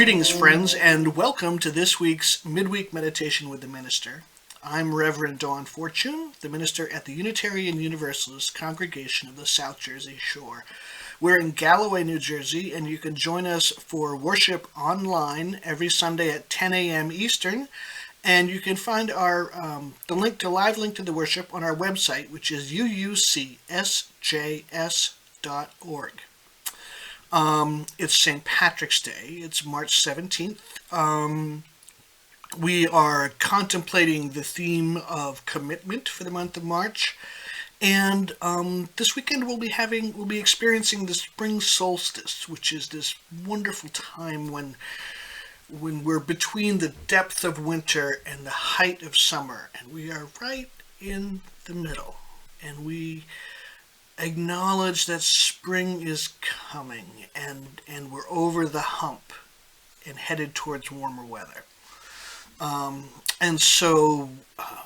Greetings, friends, and welcome to this week's Midweek Meditation with the Minister. I'm Reverend Dawn Fortune, the minister at the Unitarian Universalist Congregation of the South Jersey Shore. We're in Galloway, New Jersey, and you can join us for worship online every Sunday at 10 a.m. Eastern. And you can find the live link to the worship on our website, which is uucsjs.org. It's St. Patrick's Day. It's March 17th. We are contemplating the theme of commitment for the month of March. And this weekend we'll be experiencing the spring solstice, which is this wonderful time when we're between the depth of winter and the height of summer, and we are right in the middle, and we acknowledge that spring is coming, and we're over the hump and headed towards warmer weather. And so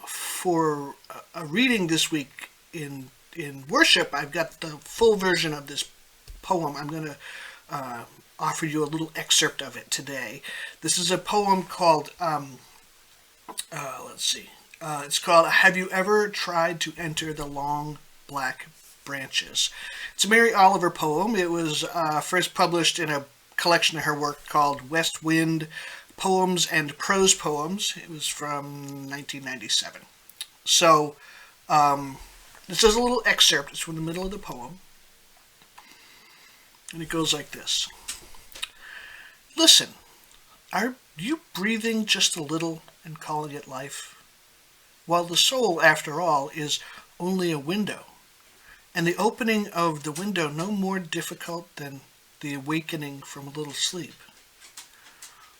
for a reading this week in worship, I've got the full version of this poem. I'm going to offer you a little excerpt of it today. This is a poem called, it's called Have You Ever Tried to Enter the Long Black Branches? It's a Mary Oliver poem. It was first published in a collection of her work called West Wind Poems and Prose Poems. It was from 1997. So this is a little excerpt. It's from the middle of the poem. And it goes like this. Listen, are you breathing just a little and calling it life? While the soul, after all, is only a window, and the opening of the window no more difficult than the awakening from a little sleep.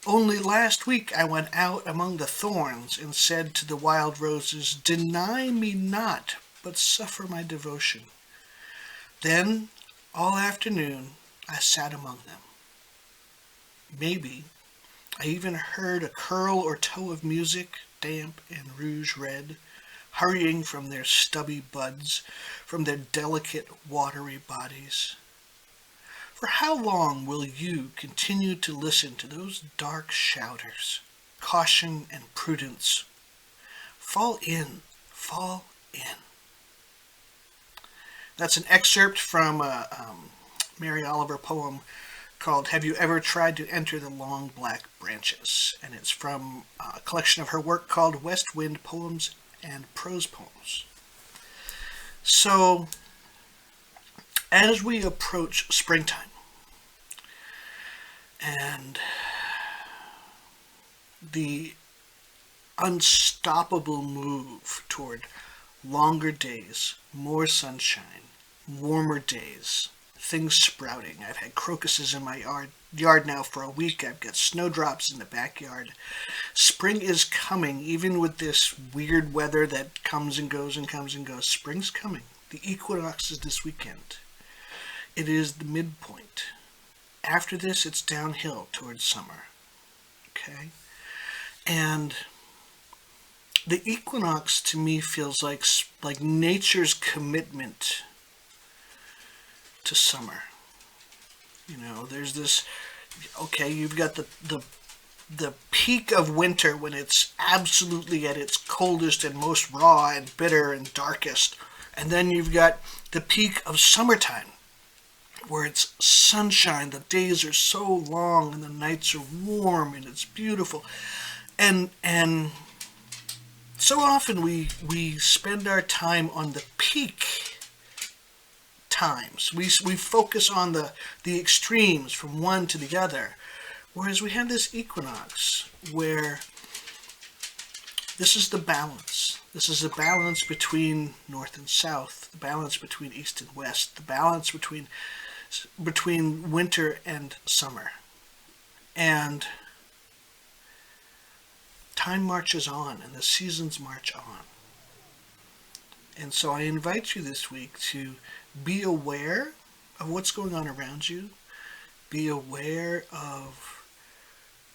Only last week I went out among the thorns and said to the wild roses, deny me not, but suffer my devotion. Then, all afternoon, I sat among them. Maybe I even heard a curl or toe of music, damp and rouge red, hurrying from their stubby buds, from their delicate, watery bodies. For how long will you continue to listen to those dark shouters, caution and prudence? Fall in, fall in. That's an excerpt from a Mary Oliver poem called Have You Ever Tried to Enter the Long Black Branches? And it's from a collection of her work called West Wind Poems and Prose Poems. So, as we approach springtime, and the unstoppable move toward longer days, more sunshine, warmer days, things sprouting. I've had crocuses in my yard now for a week. I've got snowdrops in the backyard. Spring is coming, even with this weird weather that comes and goes and comes and goes. Spring's coming. The equinox is this weekend. It is the midpoint. After this, it's downhill towards summer. Okay? And the equinox to me feels like nature's commitment to summer. You know, there's this, okay, you've got the peak of winter when it's absolutely at its coldest and most raw and bitter and darkest. And then you've got the peak of summertime where it's sunshine, the days are so long and the nights are warm and it's beautiful. And so often we spend our time on the peak times. We focus on the extremes from one to the other, whereas we have this equinox where this is the balance. This is the balance between north and south, the balance between east and west, the balance between winter and summer. And time marches on and the seasons march on. And so I invite you this week to be aware of what's going on around you. Be aware of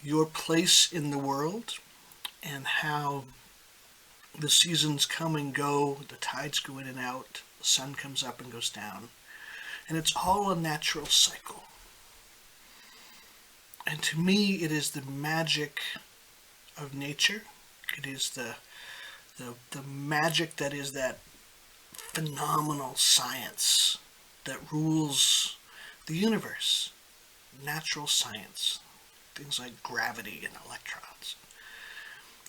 your place in the world and how the seasons come and go, the tides go in and out, the sun comes up and goes down. And it's all a natural cycle. And to me, it is the magic of nature. It is the magic that is that phenomenal science that rules the universe. Natural science. Things like gravity and electrons.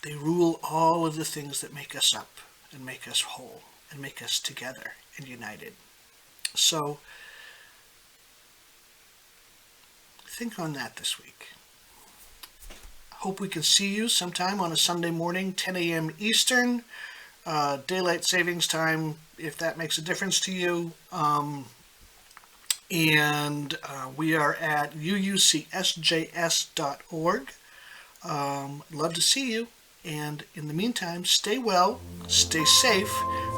They rule all of the things that make us up and make us whole and make us together and united. So, think on that this week. Hope we can see you sometime on a Sunday morning, 10 a.m. Eastern, daylight savings time, if that makes a difference to you. And we are at uucsjs.org. Love to see you. And in the meantime, stay well, stay safe,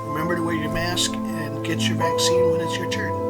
remember to wear your mask, and get your vaccine when it's your turn.